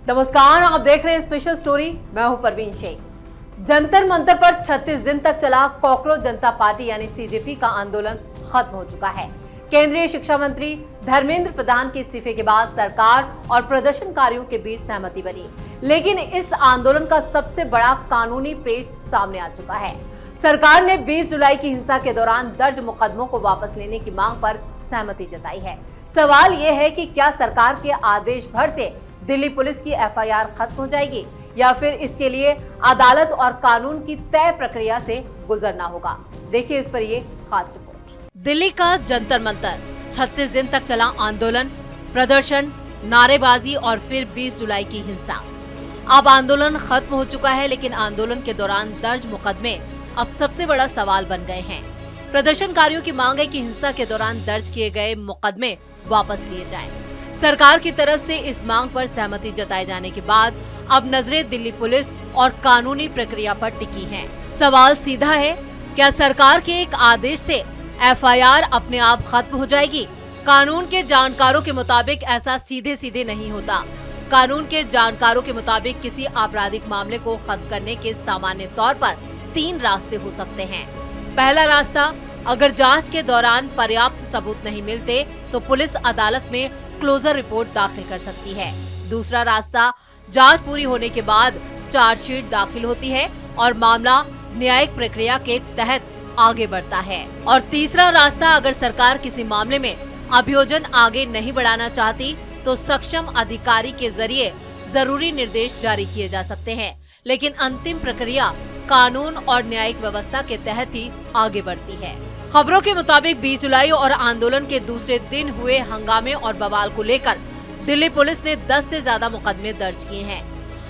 नमस्कार, आप देख रहे हैं स्पेशल स्टोरी। मैं हूं परवीन शेख। जंतर मंतर पर 36 दिन तक चला कॉकरोच जनता पार्टी यानी सीजेपी का आंदोलन खत्म हो चुका है। केंद्रीय शिक्षा मंत्री धर्मेंद्र प्रधान के इस्तीफे के बाद सरकार और प्रदर्शनकारियों के बीच सहमति बनी, लेकिन इस आंदोलन का सबसे बड़ा कानूनी पेच सामने आ चुका है। सरकार ने 20 जुलाई की हिंसा के दौरान दर्ज मुकदमों को वापस लेने की मांग पर सहमति जताई है। सवाल यह है कि क्या सरकार के आदेश भर से दिल्ली पुलिस की एफआईआर खत्म हो जाएगी या फिर इसके लिए अदालत और कानून की तय प्रक्रिया से गुजरना होगा। देखिए इस पर ये खास रिपोर्ट। दिल्ली का जंतर मंतर, 36 दिन तक चला आंदोलन, प्रदर्शन, नारेबाजी और फिर 20 जुलाई की हिंसा। अब आंदोलन खत्म हो चुका है, लेकिन आंदोलन के दौरान दर्ज मुकदमे अब सबसे बड़ा सवाल बन गए हैं। प्रदर्शनकारियों की मांग है कि हिंसा के दौरान दर्ज किए गए मुकदमे वापस लिए जाएं। सरकार की तरफ से इस मांग पर सहमति जताए जाने के बाद अब नजरें दिल्ली पुलिस और कानूनी प्रक्रिया पर टिकी हैं। सवाल सीधा है, क्या सरकार के एक आदेश से एफआईआर अपने आप खत्म हो जाएगी? कानून के जानकारों के मुताबिक ऐसा सीधे सीधे नहीं होता। कानून के जानकारों के मुताबिक किसी आपराधिक मामले को खत्म करने के सामान्य तौर पर 3 रास्ते हो सकते हैं। पहला रास्ता, अगर जांच के दौरान पर्याप्त सबूत नहीं मिलते तो पुलिस अदालत में क्लोजर रिपोर्ट दाखिल कर सकती है। दूसरा रास्ता, जांच पूरी होने के बाद चार्जशीट दाखिल होती है और मामला न्यायिक प्रक्रिया के तहत आगे बढ़ता है। और तीसरा रास्ता, अगर सरकार किसी मामले में अभियोजन आगे नहीं बढ़ाना चाहती तो सक्षम अधिकारी के जरिए जरूरी निर्देश जारी किए जा सकते हैं, लेकिन अंतिम प्रक्रिया कानून और न्यायिक व्यवस्था के तहत ही आगे बढ़ती है। खबरों के मुताबिक 20 जुलाई और आंदोलन के दूसरे दिन हुए हंगामे और बवाल को लेकर दिल्ली पुलिस ने 10 से ज्यादा मुकदमे दर्ज किए हैं।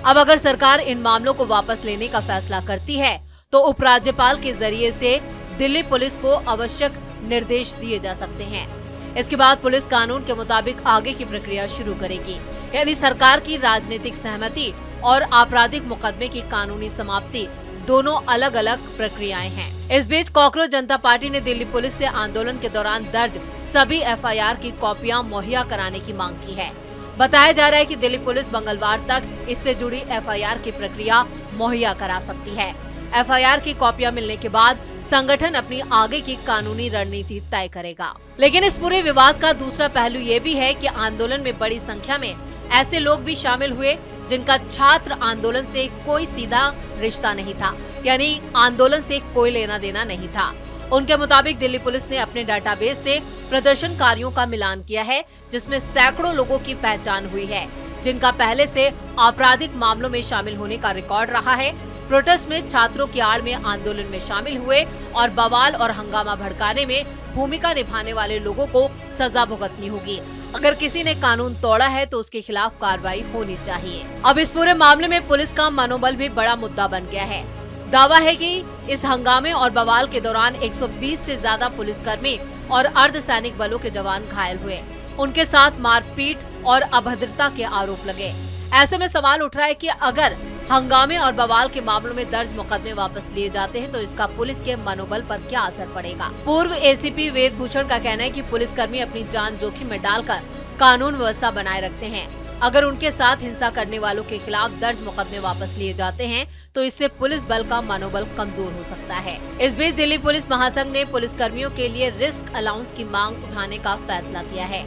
अब अगर सरकार इन मामलों को वापस लेने का फैसला करती है तो उपराज्यपाल के जरिए से दिल्ली पुलिस को आवश्यक निर्देश दिए जा सकते हैं। इसके बाद पुलिस कानून के मुताबिक आगे की प्रक्रिया शुरू करेगी, यानी सरकार की राजनीतिक सहमति और आपराधिक मुकदमे की कानूनी समाप्ति दोनों अलग अलग प्रक्रियाएं हैं। इस बीच कॉकरोच जनता पार्टी ने दिल्ली पुलिस से आंदोलन के दौरान दर्ज सभी एफआईआर की कॉपियां मुहैया कराने की मांग की है। बताया जा रहा है कि दिल्ली पुलिस मंगलवार तक इससे जुड़ी एफआईआर की प्रक्रिया मुहैया करा सकती है। एफआईआर की कॉपियां मिलने के बाद संगठन अपनी आगे की कानूनी रणनीति तय करेगा। लेकिन इस पूरे विवाद का दूसरा पहलू ये भी है कि आंदोलन में बड़ी संख्या में ऐसे लोग भी शामिल हुए जिनका छात्र आंदोलन से कोई सीधा रिश्ता नहीं था, यानी आंदोलन से कोई लेना देना नहीं था। उनके मुताबिक दिल्ली पुलिस ने अपने डाटाबेस से प्रदर्शनकारियों का मिलान किया है, जिसमें सैकड़ों लोगों की पहचान हुई है जिनका पहले से आपराधिक मामलों में शामिल होने का रिकॉर्ड रहा है। प्रोटेस्ट में छात्रों की आड़ में आंदोलन में शामिल हुए और बवाल और हंगामा भड़काने में भूमिका निभाने वाले लोगों को सजा भुगतनी होगी। अगर किसी ने कानून तोड़ा है तो उसके खिलाफ कार्रवाई होनी चाहिए। अब इस पूरे मामले में पुलिस का मनोबल भी बड़ा मुद्दा बन गया है। दावा है कि इस हंगामे और बवाल के दौरान 120 से ज्यादा पुलिसकर्मी और अर्धसैनिक बलों के जवान घायल हुए। उनके साथ मारपीट और अभद्रता के आरोप लगे। ऐसे में सवाल उठ रहा है कि अगर हंगामे और बवाल के मामलों में दर्ज मुकदमे वापस लिए जाते हैं तो इसका पुलिस के मनोबल पर क्या असर पड़ेगा। पूर्व एसीपी वेद भूषण का कहना है कि पुलिसकर्मी अपनी जान जोखिम में डालकर कानून व्यवस्था बनाए रखते हैं। अगर उनके साथ हिंसा करने वालों के खिलाफ दर्ज मुकदमे वापस लिए जाते हैं तो इससे पुलिस बल का मनोबल कमजोर हो सकता है। इस बीच दिल्ली पुलिस महासंघ ने पुलिसकर्मियों के लिए रिस्क अलाउंस की मांग उठाने का फैसला किया है।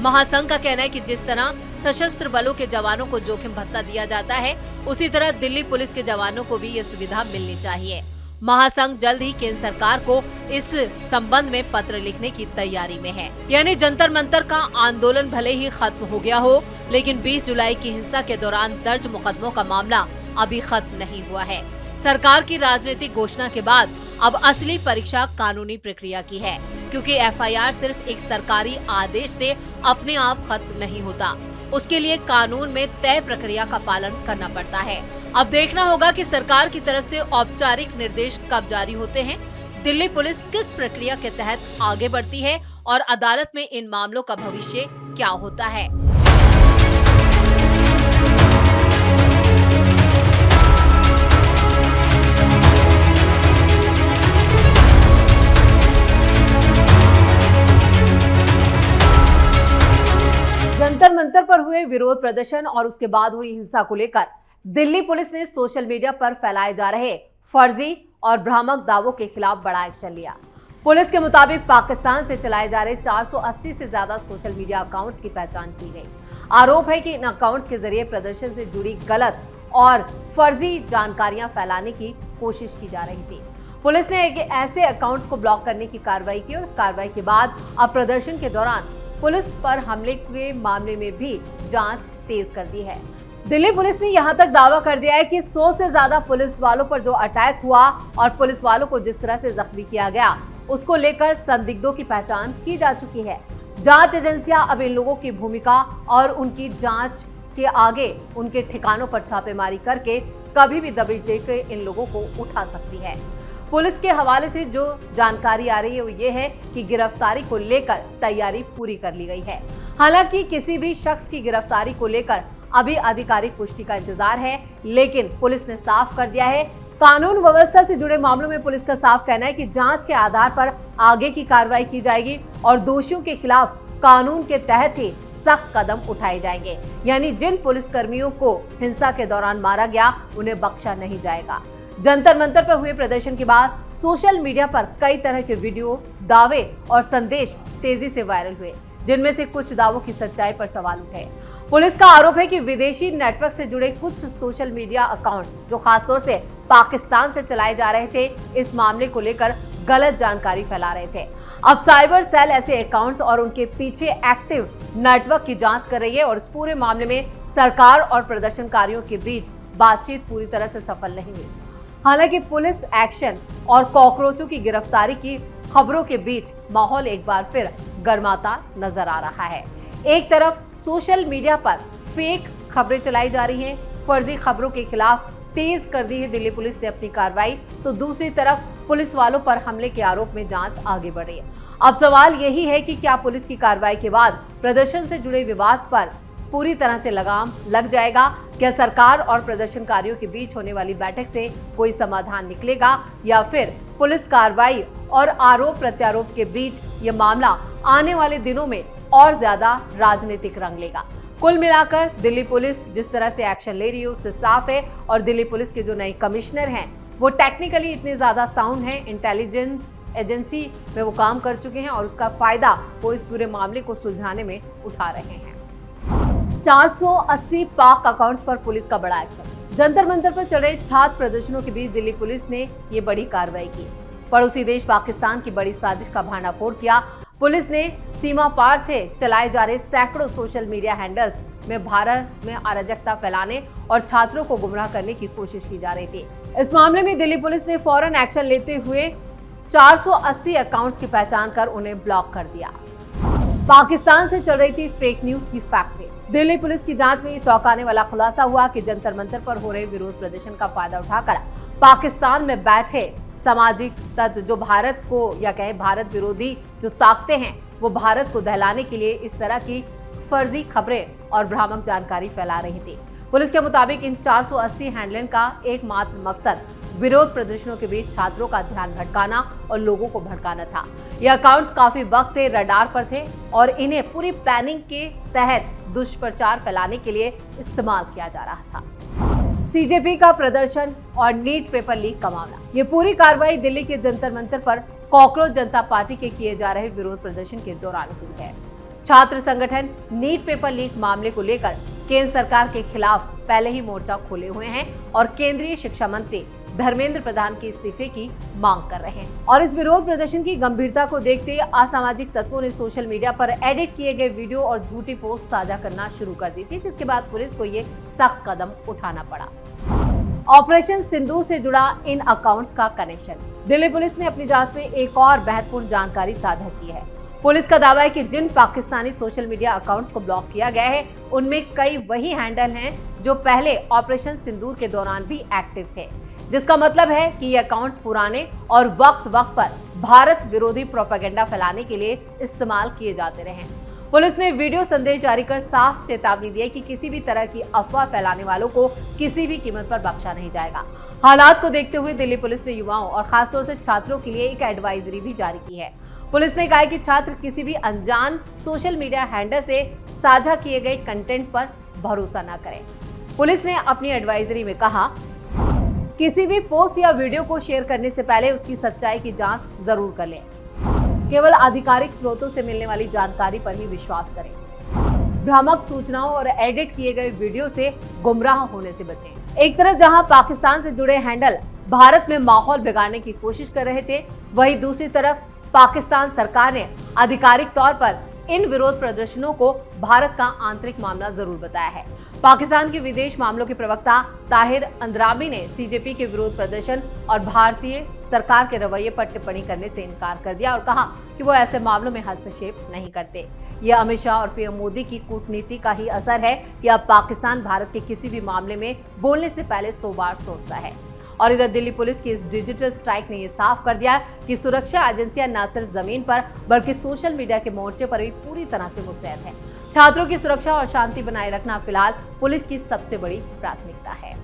महासंघ का कहना है कि जिस तरह सशस्त्र बलों के जवानों को जोखिम भत्ता दिया जाता है, उसी तरह दिल्ली पुलिस के जवानों को भी ये सुविधा मिलनी चाहिए। महासंघ जल्द ही केंद्र सरकार को इस संबंध में पत्र लिखने की तैयारी में है। यानी जंतर मंतर का आंदोलन भले ही खत्म हो गया हो, लेकिन 20 जुलाई की हिंसा के दौरान दर्ज मुकदमों का मामला अभी खत्म नहीं हुआ है। सरकार की राजनीतिक घोषणा के बाद अब असली परीक्षा कानूनी प्रक्रिया की है, क्योंकि एफआईआर सिर्फ एक सरकारी आदेश से अपने आप खत्म नहीं होता। उसके लिए कानून में तय प्रक्रिया का पालन करना पड़ता है। अब देखना होगा कि सरकार की तरफ से औपचारिक निर्देश कब जारी होते हैं, दिल्ली पुलिस किस प्रक्रिया के तहत आगे बढ़ती है और अदालत में इन मामलों का भविष्य क्या होता है। जंतर मंतर पर हुए विरोध प्रदर्शन और उसके बाद हुई हिंसा को लेकर दिल्ली पुलिस ने सोशल मीडिया पर फैलाए जा रहे फर्जी और भ्रामक दावों के खिलाफ बड़ा एक्शन लिया। पुलिस के मुताबिक पाकिस्तान से चलाए जा रहे 480 से ज्यादा सोशल मीडिया अकाउंट्स की पहचान की गई। आरोप है कि इन अकाउंट्स के जरिए प्रदर्शन से जुड़ी गलत और फर्जी जानकारियां फैलाने की कोशिश की जा रही थी। पुलिस ने ऐसे अकाउंट्स को ब्लॉक करने की कार्रवाई की और इस कार्रवाई के बाद अब प्रदर्शन के दौरान पुलिस पर हमले के मामले में भी जांच तेज कर दी है। दिल्ली पुलिस ने यहां तक दावा कर दिया है कि 100 से ज्यादा पुलिस वालों पर जो अटैक हुआ और पुलिस वालों को जिस तरह से जख्मी किया गया, उसको लेकर संदिग्धों की पहचान की जा चुकी है। जांच एजेंसियां अब इन लोगों की भूमिका और उनकी जांच के आगे उनके ठिकानों पर छापेमारी करके कभी भी दबिश देकर इन लोगों को उठा सकती है। पुलिस के हवाले से जो जानकारी आ रही है वो ये है कि गिरफ्तारी को लेकर तैयारी पूरी कर ली गई है। हालांकि किसी भी शख्स की गिरफ्तारी को लेकर अभी आधिकारिक पुष्टि का इंतजार है, लेकिन पुलिस ने साफ कर दिया है। कानून व्यवस्था से जुड़े मामलों में पुलिस का साफ कहना है कि जांच के आधार पर आगे की कार्रवाई की जाएगी और दोषियों के खिलाफ कानून के तहत ही सख्त कदम उठाए जाएंगे। यानी जिन पुलिसकर्मियों को हिंसा के दौरान मारा गया उन्हें बख्शा नहीं जाएगा। जंतर मंतर पर हुए प्रदर्शन के बाद सोशल मीडिया पर कई तरह के वीडियो, दावे और संदेश तेजी से वायरल हुए, जिनमें से कुछ दावों की सच्चाई पर सवाल उठे। पुलिस का आरोप है कि विदेशी नेटवर्क से जुड़े कुछ सोशल मीडिया अकाउंट जो खासतौर से पाकिस्तान से चलाए जा रहे थे, इस मामले को लेकर गलत जानकारी फैला रहे थे। अब साइबर सेल ऐसे अकाउंट्स और उनके पीछे एक्टिव नेटवर्क की जांच कर रही है और इस पूरे मामले में सरकार और प्रदर्शनकारियों के बीच बातचीत पूरी तरह से सफल नहीं हुई। हालांकि पुलिस एक्शन और कॉकरोचों की गिरफ्तारी की खबरों के बीच माहौल एक बार फिर गर्माता नजर आ रहा है। एक तरफ सोशल मीडिया पर फेक खबरें चलाई जा रही हैं, फर्जी खबरों के खिलाफ तेज कर दी है दिल्ली पुलिस ने अपनी कार्रवाई, तो दूसरी तरफ पुलिस वालों पर हमले के आरोप में जांच आगे बढ़ रही है। अब सवाल यही है कि क्या पुलिस की कार्रवाई के बाद प्रदर्शन से जुड़े विवाद पर पूरी तरह से लगाम लग जाएगा? क्या सरकार और प्रदर्शनकारियों के बीच होने वाली बैठक से कोई समाधान निकलेगा या फिर पुलिस कार्रवाई और आरोप प्रत्यारोप के बीच ये मामला आने वाले दिनों में और ज्यादा राजनीतिक रंग लेगा? कुल मिलाकर दिल्ली पुलिस जिस तरह से एक्शन ले रही है उससे साफ है और दिल्ली पुलिस के जो नए कमिश्नर हैं वो टेक्निकली इतने ज्यादा साउंड हैं, इंटेलिजेंस एजेंसी में वो काम कर चुके हैं और उसका फायदा वो इस पूरे मामले को सुलझाने में उठा रहे हैं। 480 पाक अकाउंट्स पर पुलिस का बड़ा एक्शन। जंतर मंतर पर चल रहे छात्र प्रदर्शनों के बीच दिल्ली पुलिस ने ये बड़ी कार्रवाई की। पड़ोसी देश पाकिस्तान की बड़ी साजिश का भांडाफोड़ किया। पुलिस ने सीमा पार से चलाए जा रहे सैकड़ों सोशल मीडिया हैंडल्स में भारत में अराजकता फैलाने और छात्रों को गुमराह करने की कोशिश की जा रही थी। इस मामले में दिल्ली पुलिस ने फौरन एक्शन लेते हुए 480 अकाउंट्स की पहचान कर उन्हें ब्लॉक कर दिया। पाकिस्तान से चल रही थी फेक न्यूज की फैक्ट्री। दिल्ली पुलिस की जांच में ये चौंकाने वाला खुलासा हुआ कि जंतर मंतर पर हो रहे विरोध प्रदर्शन का फायदा उठाकर पाकिस्तान में बैठे सामाजिक तत्व जो भारत को या कहें भारत विरोधी जो ताकतें हैं वो भारत को दहलाने के लिए इस तरह की फर्जी खबरें और भ्रामक जानकारी फैला रही थी। पुलिस के मुताबिक इन 480 हैंडलिंग का एकमात्र मकसद विरोध प्रदर्शनों के बीच छात्रों का ध्यान भटकाना और लोगों को भड़काना था। ये अकाउंट्स काफी वक्त से रडार पर थे और इन्हें पूरी प्लानिंग के तहत दुष्प्रचार फैलाने के लिए इस्तेमाल किया जा रहा था। सीजेपी का प्रदर्शन और नीट पेपर लीक का मामला। ये पूरी कार्रवाई दिल्ली के जंतर मंतर पर कॉकरोच जनता पार्टी के किए जा रहे विरोध प्रदर्शन के दौरान हुई है। छात्र संगठन नीट पेपर लीक मामले को लेकर केंद्र सरकार के खिलाफ पहले ही मोर्चा खोले हुए हैं और केंद्रीय शिक्षा मंत्री धर्मेंद्र प्रधान के इस्तीफे की मांग कर रहे हैं। और इस विरोध प्रदर्शन की गंभीरता को देखते असामाजिक तत्वों ने सोशल मीडिया पर एडिट किए गए वीडियो और झूठी पोस्ट साझा करना शुरू कर दी थी, जिसके बाद पुलिस को ये सख्त कदम उठाना पड़ा। ऑपरेशन सिंदूर से जुड़ा इन अकाउंट्स का कनेक्शन। दिल्ली पुलिस ने अपनी जांच में एक और महत्वपूर्ण जानकारी साझा की है। पुलिस का दावा है कि जिन पाकिस्तानी सोशल मीडिया अकाउंट्स को ब्लॉक किया गया है उनमें कई वही हैंडल हैं जो पहले ऑपरेशन सिंदूर के दौरान भी एक्टिव थे, जिसका मतलब है कि ये अकाउंट्स पुराने और वक्त वक्त पर भारत विरोधी प्रोपेगेंडा फैलाने के लिए इस्तेमाल किए जाते रहे। पुलिस ने वीडियो संदेश जारी कर साफ चेतावनी दी है कि किसी भी तरह की अफवाह फैलाने वालों को किसी भी कीमत पर बख्शा नहीं जाएगा। हालात को देखते हुए दिल्ली पुलिस ने युवाओं और खासतौर से छात्रों के लिए एक एडवाइजरी भी जारी की है। पुलिस ने कहा है कि छात्र किसी भी अनजान सोशल मीडिया हैंडल से साझा किए गए कंटेंट पर भरोसा न करें। पुलिस ने अपनी एडवाइजरी में कहा, किसी भी पोस्ट या वीडियो को शेयर करने से पहले उसकी सच्चाई की जांच जरूर कर लें। केवल आधिकारिक स्रोतों से मिलने वाली जानकारी पर ही विश्वास करें। भ्रामक सूचनाओं और एडिट किए गए वीडियो से गुमराह होने से बचें। एक तरफ जहां पाकिस्तान से जुड़े हैंडल भारत में माहौल बिगाड़ने की कोशिश कर रहे थे, वहीं दूसरी तरफ पाकिस्तान सरकार ने आधिकारिक तौर पर इन विरोध प्रदर्शनों को भारत का आंतरिक मामला जरूर बताया है। पाकिस्तान के विदेश मामलों के प्रवक्ता ताहिर अंद्राबी ने सीजेपी के विरोध प्रदर्शन और भारतीय सरकार के रवैये पर टिप्पणी करने से इनकार कर दिया और कहा कि वो ऐसे मामलों में हस्तक्षेप नहीं करते। यह अमित शाह और पीएम मोदी की कूटनीति का ही असर है कि अब पाकिस्तान भारत के किसी भी मामले में बोलने से पहले 100 बार सोचता है। और इधर दिल्ली पुलिस की इस डिजिटल स्ट्राइक ने यह साफ कर दिया कि सुरक्षा एजेंसियां न सिर्फ जमीन पर बल्कि सोशल मीडिया के मोर्चे पर भी पूरी तरह से मुस्तैद है। छात्रों की सुरक्षा और शांति बनाए रखना फिलहाल पुलिस की सबसे बड़ी प्राथमिकता है।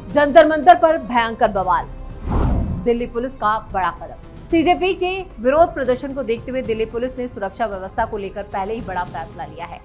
जंतर मंतर पर भयंकर बवाल, दिल्ली पुलिस का बड़ा कदम। सीजेपी के विरोध प्रदर्शन को देखते हुए दिल्ली पुलिस ने सुरक्षा व्यवस्था को लेकर पहले ही बड़ा फैसला लिया है।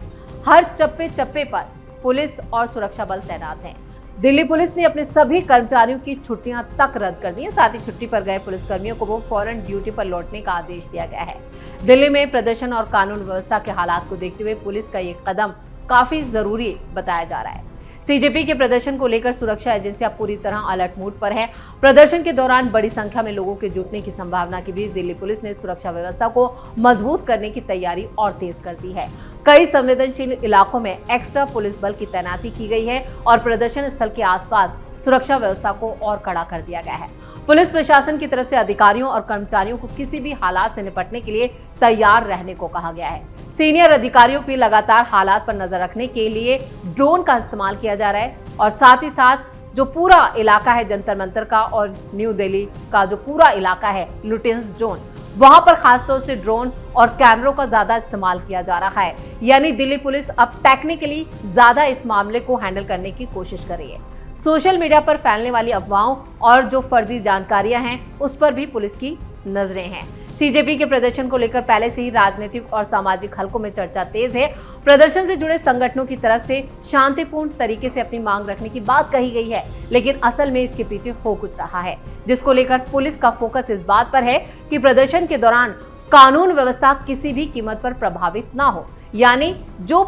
हर चप्पे चप्पे पर पुलिस और सुरक्षा बल तैनात हैं। दिल्ली पुलिस ने अपने सभी कर्मचारियों की छुट्टियां तक रद्द कर दी है। साथ ही छुट्टी पर गए पुलिसकर्मियों को वो फौरन ड्यूटी पर लौटने का आदेश दिया गया है। दिल्ली में प्रदर्शन और कानून व्यवस्था के हालात को देखते हुए पुलिस का ये कदम काफी जरूरी बताया जा रहा है। सीजेपी के प्रदर्शन को लेकर सुरक्षा एजेंसियां पूरी तरह अलर्ट मोड पर है। प्रदर्शन के दौरान बड़ी संख्या में लोगों के जुटने की संभावना के बीच दिल्ली पुलिस ने सुरक्षा व्यवस्था को मजबूत करने की तैयारी और तेज कर दी है। कई संवेदनशील इलाकों में एक्स्ट्रा पुलिस बल की तैनाती की गई है और प्रदर्शन स्थल के आसपास सुरक्षा व्यवस्था को और कड़ा कर दिया गया है। पुलिस प्रशासन की तरफ से अधिकारियों और कर्मचारियों को किसी भी हालात से निपटने के लिए तैयार रहने को कहा गया है। सीनियर अधिकारियों की लगातार हालात पर नजर रखने के लिए ड्रोन का इस्तेमाल किया जा रहा है और साथ ही साथ जो पूरा इलाका है जंतर मंतर का और न्यू दिल्ली का जो पूरा इलाका है लुटेंस जोन, वहां पर खासतौर से ड्रोन और कैमरों का ज्यादा इस्तेमाल किया जा रहा है। यानी दिल्ली पुलिस अब टेक्निकली ज्यादा इस मामले को हैंडल करने की कोशिश कर रही है। सोशल मीडिया पर फैलने वाली अफवाहों और जो फर्जी जानकारियां हैं उस पर भी पुलिस की नजरें हैं। सीजेपी के प्रदर्शन को लेकर पहले से ही राजनीतिक और सामाजिक हलकों में चर्चा तेज है। प्रदर्शन से जुड़े संगठनों की तरफ से शांतिपूर्ण तरीके से अपनी मांग रखने की बात कही गई है, लेकिन असल में इसके पीछे हो कुछ रहा है, जिसको लेकर पुलिस का फोकस इस बात पर है कि प्रदर्शन के दौरान कानून व्यवस्था किसी भी कीमत पर प्रभावित ना हो। यानी जो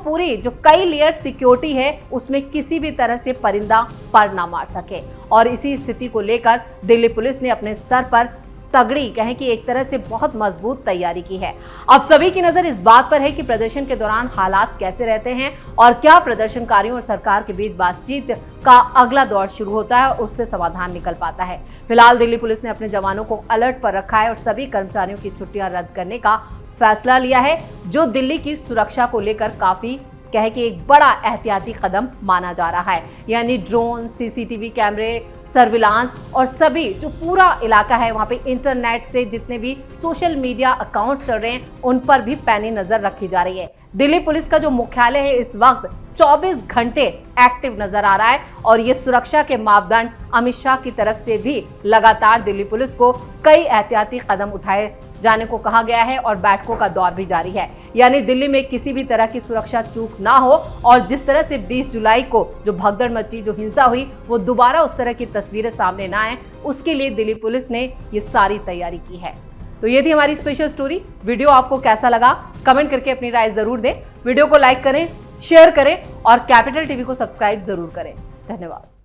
कई लेयर सिक्योरिटी है उसमें किसी भी तरह से परिंदा पर ना मार सके। और इसी स्थिति को लेकर दिल्ली पुलिस ने अपने स्तर पर तगड़ी कहें कि एक तरह से बहुत मजबूत तैयारी की है। अब सभी की नजर इस बात पर है कि प्रदर्शन के दौरान हालात कैसे रहते हैं और क्या प्रदर्शनकारियों और सरकार के बीच बातचीत का अगला दौर शुरू होता है और उससे समाधान निकल पाता है। फिलहाल दिल्ली पुलिस ने अपने जवानों को अलर्ट पर रखा है और सभी कर्मचारियों की छुट्टियां रद्द करने का फैसला लिया है, जो दिल्ली की सुरक्षा को लेकर काफी कहे कि एक बड़ा एहतियाती कदम माना जा रहा है। यानी ड्रोन, सीसीटीवी कैमरे, सर्विलांस और सभी जो पूरा इलाका है वहां पे इंटरनेट से जितने भी सोशल मीडिया अकाउंट्स चल रहे हैं उन पर भी पैनी नजर रखी जा रही है। दिल्ली पुलिस का जो मुख्यालय है इस वक्त 24 घंटे एक्टिव नजर आ रहा है और ये सुरक्षा के मापदंड अमित शाह की तरफ से भी लगातार दिल्ली पुलिस को कई एहतियाती कदम उठाए जाने को कहा गया है और बैठकों का दौर भी जारी है। यानी दिल्ली में किसी भी तरह की सुरक्षा चूक ना हो और जिस तरह से 20 जुलाई को जो भगदड़ मची, जो हिंसा हुई, वो दोबारा उस तरह की तस्वीरें सामने ना आए, उसके लिए दिल्ली पुलिस ने ये सारी तैयारी की है। तो ये थी हमारी स्पेशल स्टोरी। वीडियो आपको कैसा लगा कमेंट करके अपनी राय जरूर दें। वीडियो को लाइक करें, शेयर करें और कैपिटल टीवी को सब्सक्राइब जरूर करें। धन्यवाद।